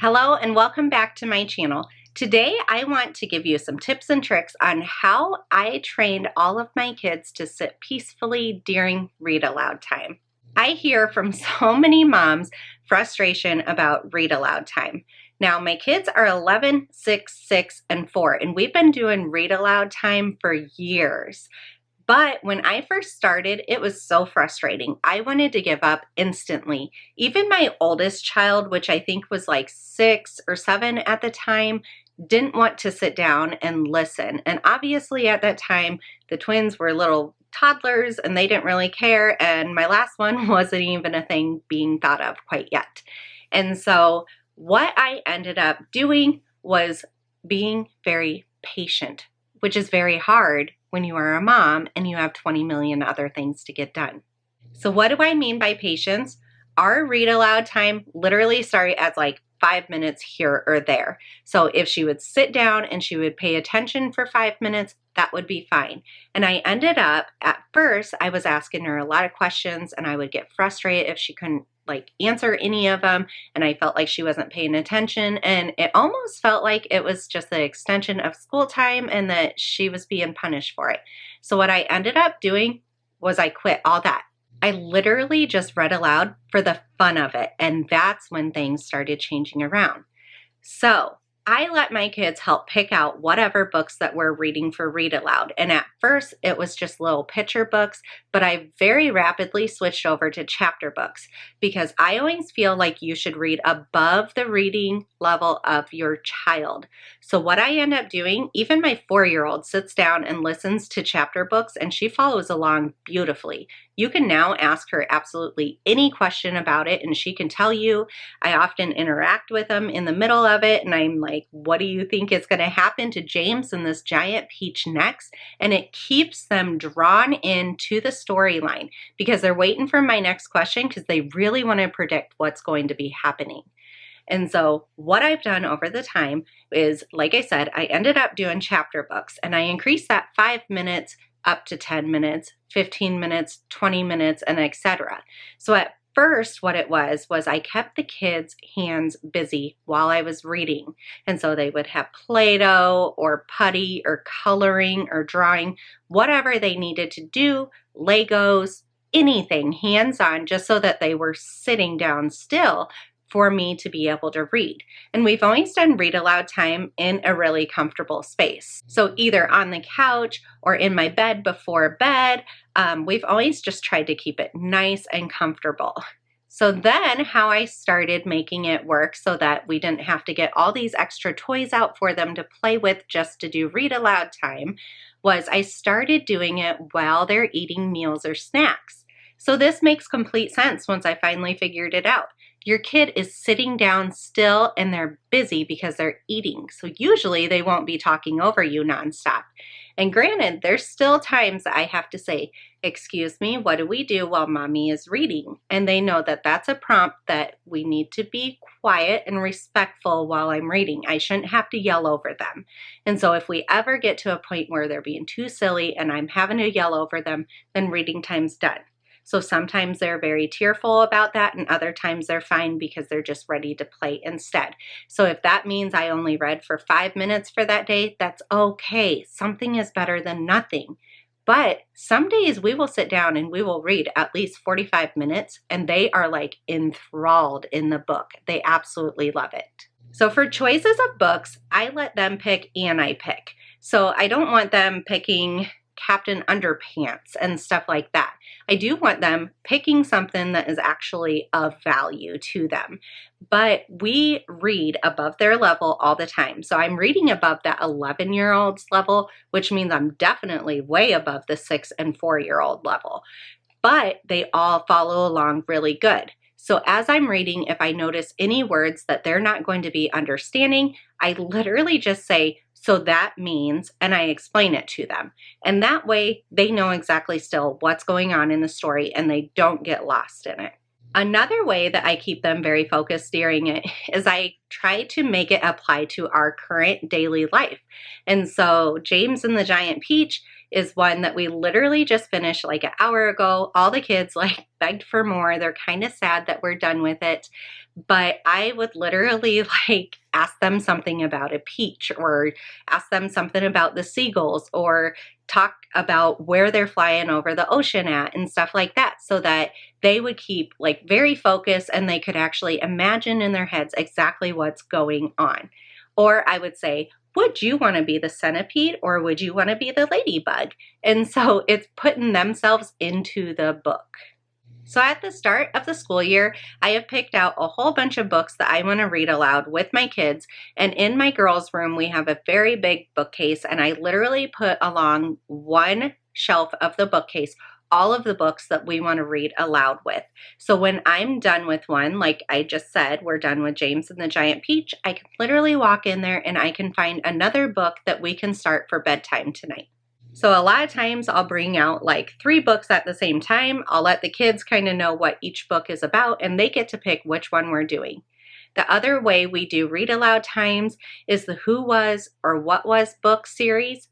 Hello and welcome back to my channel. Today I want to give you some tips and tricks on how I trained all of my kids to sit peacefully during read aloud time. I hear from so many moms frustration about read aloud time. Now my kids are 11, 6, 6, and 4, and we've been doing read aloud time for years. But when I first started, it was so frustrating. I wanted to give up instantly. Even my oldest child, which I think was like 6 or 7 at the time, didn't want to sit down and listen. And obviously at that time, the twins were little toddlers and they didn't really care. And my last one wasn't even a thing being thought of quite yet. And so what I ended up doing was being very patient, which is very hard when you are a mom and you have 20 million other things to get done. So what do I mean by patience? Our read aloud time literally started as like 5 minutes here or there. So if she would sit down and she would pay attention for 5 minutes, that would be fine. And I ended up, at first, I was asking her a lot of questions and I would get frustrated if she couldn't answer any of them, and I felt like she wasn't paying attention, and it almost felt like it was just the extension of school time and that she was being punished for it. So what I ended up doing was I quit all that. I literally just read aloud for the fun of it, and that's when things started changing around. So I let my kids help pick out whatever books that we're reading for read aloud. And at first it was just little picture books, but I very rapidly switched over to chapter books because I always feel like you should read above the reading level of your child. So what I end up doing, even my 4-year-old sits down and listens to chapter books and she follows along beautifully. You can now ask her absolutely any question about it and she can tell you. I often interact with them in the middle of it and I'm like, what do you think is going to happen to James and this giant peach next? And it keeps them drawn into the storyline because they're waiting for my next question because they really want to predict what's going to be happening. And so what I've done over the time is, like I said, I ended up doing chapter books and I increased that 5 minutes up to 10 minutes, 15 minutes, 20 minutes, and etc. So at first what it was I kept the kids' hands busy while I was reading. And so they would have Play-Doh or putty or coloring or drawing, whatever they needed to do, Legos, anything hands-on, just so that they were sitting down still for me to be able to read. And we've always done read aloud time in a really comfortable space. So either on the couch or in my bed before bed, we've always just tried to keep it nice and comfortable. So then how I started making it work so that we didn't have to get all these extra toys out for them to play with just to do read aloud time was I started doing it while they're eating meals or snacks. So this makes complete sense once I finally figured it out. Your kid is sitting down still and they're busy because they're eating. So usually they won't be talking over you nonstop. And granted, there's still times I have to say, excuse me, what do we do while mommy is reading? And they know that that's a prompt that we need to be quiet and respectful while I'm reading. I shouldn't have to yell over them. And so if we ever get to a point where they're being too silly and I'm having to yell over them, then reading time's done. So sometimes they're very tearful about that and other times they're fine because they're just ready to play instead. So if that means I only read for 5 minutes for that day, that's okay. Something is better than nothing. But some days we will sit down and we will read at least 45 minutes and they are like enthralled in the book. They absolutely love it. So for choices of books, I let them pick and I pick. So I don't want them picking Captain Underpants and stuff like that. I do want them picking something that is actually of value to them. But we read above their level all the time. So I'm reading above that 11-year-old's level, which means I'm definitely way above the 6 and 4-year-old level. But they all follow along really good. So as I'm reading, if I notice any words that they're not going to be understanding, I literally just say, so that means, and I explain it to them. And that way they know exactly still what's going on in the story and they don't get lost in it. Another way that I keep them very focused during it is I try to make it apply to our current daily life. And so James and the Giant Peach, is one that we literally just finished like an hour ago. All the kids like begged for more. They're kind of sad that we're done with it. But I would literally like ask them something about a peach, or ask them something about the seagulls, or talk about where they're flying over the ocean at and stuff like that, so that they would keep like very focused and they could actually imagine in their heads exactly what's going on. Or I would say, would you want to be the centipede or would you want to be the ladybug? And so it's putting themselves into the book. So at the start of the school year, I have picked out a whole bunch of books that I want to read aloud with my kids. And in my girls' room, we have a very big bookcase, and I literally put along one shelf of the bookcase all of the books that we want to read aloud with. So when I'm done with one, like I just said, we're done with James and the Giant Peach, I can literally walk in there and I can find another book that we can start for bedtime tonight. So a lot of times I'll bring out like 3 books at the same time. I'll let the kids kind of know what each book is about, and they get to pick which one we're doing. The other way we do read aloud times is the Who Was or What Was book series.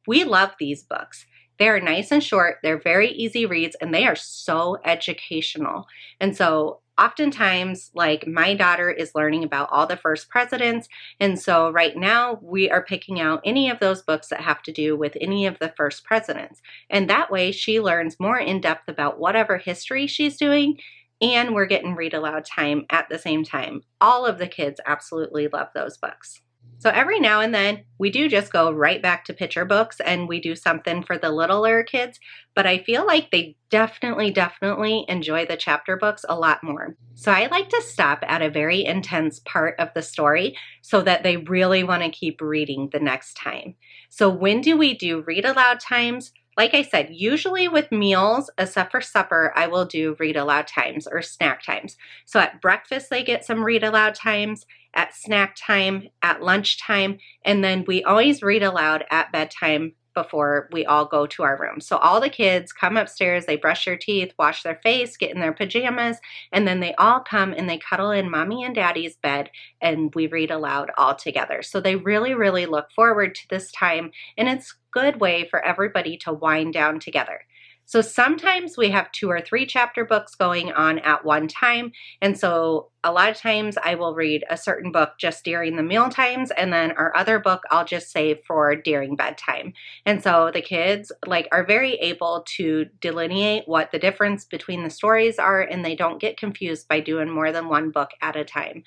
We love these books. They are nice and short, they're very easy reads, and they are so educational. And so oftentimes, like my daughter is learning about all the first presidents, and so right now we are picking out any of those books that have to do with any of the first presidents. And that way she learns more in depth about whatever history she's doing, and we're getting read aloud time at the same time. All of the kids absolutely love those books. So every now and then we do just go right back to picture books and we do something for the littler kids, but I feel like they definitely enjoy the chapter books a lot more. So I like to stop at a very intense part of the story so that they really want to keep reading the next time. So when do we do read aloud times? Like I said, usually with meals, except for supper, I will do read aloud times or snack times. So at breakfast, they get some read aloud times, at snack time, at lunchtime, and then we always read aloud at bedtime before we all go to our room. So all the kids come upstairs, they brush their teeth, wash their face, get in their pajamas, and then they all come and they cuddle in mommy and daddy's bed and we read aloud all together. So they really look forward to this time, and it's a good way for everybody to wind down together. So sometimes we have 2 or 3 chapter books going on at one time. And so a lot of times I will read a certain book just during the meal times, and then our other book I'll just save for during bedtime. And so the kids are very able to delineate what the difference between the stories are, and they don't get confused by doing more than one book at a time.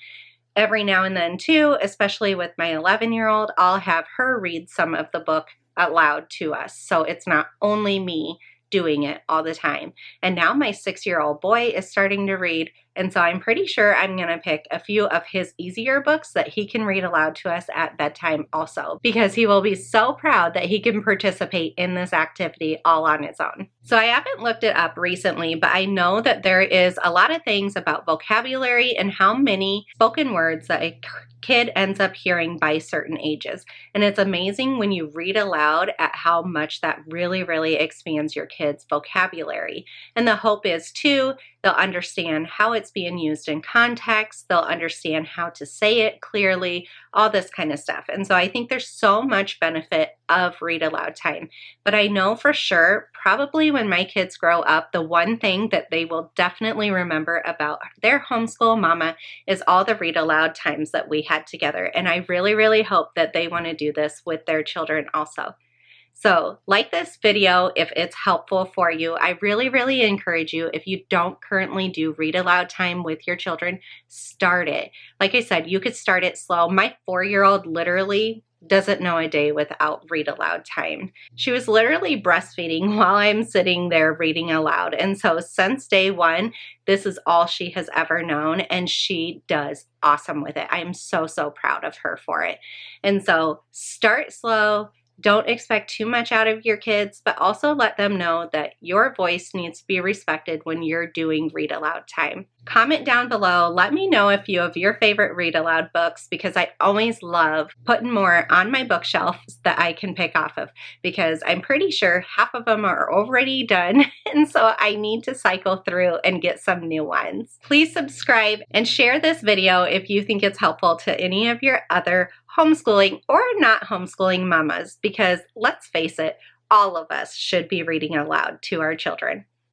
Every now and then too, especially with my 11-year-old, I'll have her read some of the book aloud to us. So it's not only me doing it all the time. And now my 6-year-old boy is starting to read, and so I'm pretty sure I'm going to pick a few of his easier books that he can read aloud to us at bedtime also, because he will be so proud that he can participate in this activity all on its own. So I haven't looked it up recently, but I know that there is a lot of things about vocabulary and how many spoken words that a kid ends up hearing by certain ages. And it's amazing when you read aloud at how much that really expands your kids' vocabulary. And the hope is too, they'll understand how it's being used in context, they'll understand how to say it clearly, all this kind of stuff. And so I think there's so much benefit of read aloud time. But I know for sure, probably when my kids grow up, the one thing that they will definitely remember about their homeschool mama is all the read aloud times that we had together. And I really hope that they want to do this with their children also. So like this video if it's helpful for you. I really encourage you, if you don't currently do read aloud time with your children, start it. Like I said, you could start it slow. My 4-year-old literally doesn't know a day without read aloud time. She was literally breastfeeding while I'm sitting there reading aloud. And so since day one, this is all she has ever known, and she does awesome with it. I am so proud of her for it. And so start slow. Don't expect too much out of your kids, but also let them know that your voice needs to be respected when you're doing read aloud time. Comment down below. Let me know a few of your favorite read aloud books, because I always love putting more on my bookshelf that I can pick off of, because I'm pretty sure half of them are already done. And so I need to cycle through and get some new ones. Please subscribe and share this video if you think it's helpful to any of your other homeschooling or not homeschooling mamas, because let's face it, all of us should be reading aloud to our children.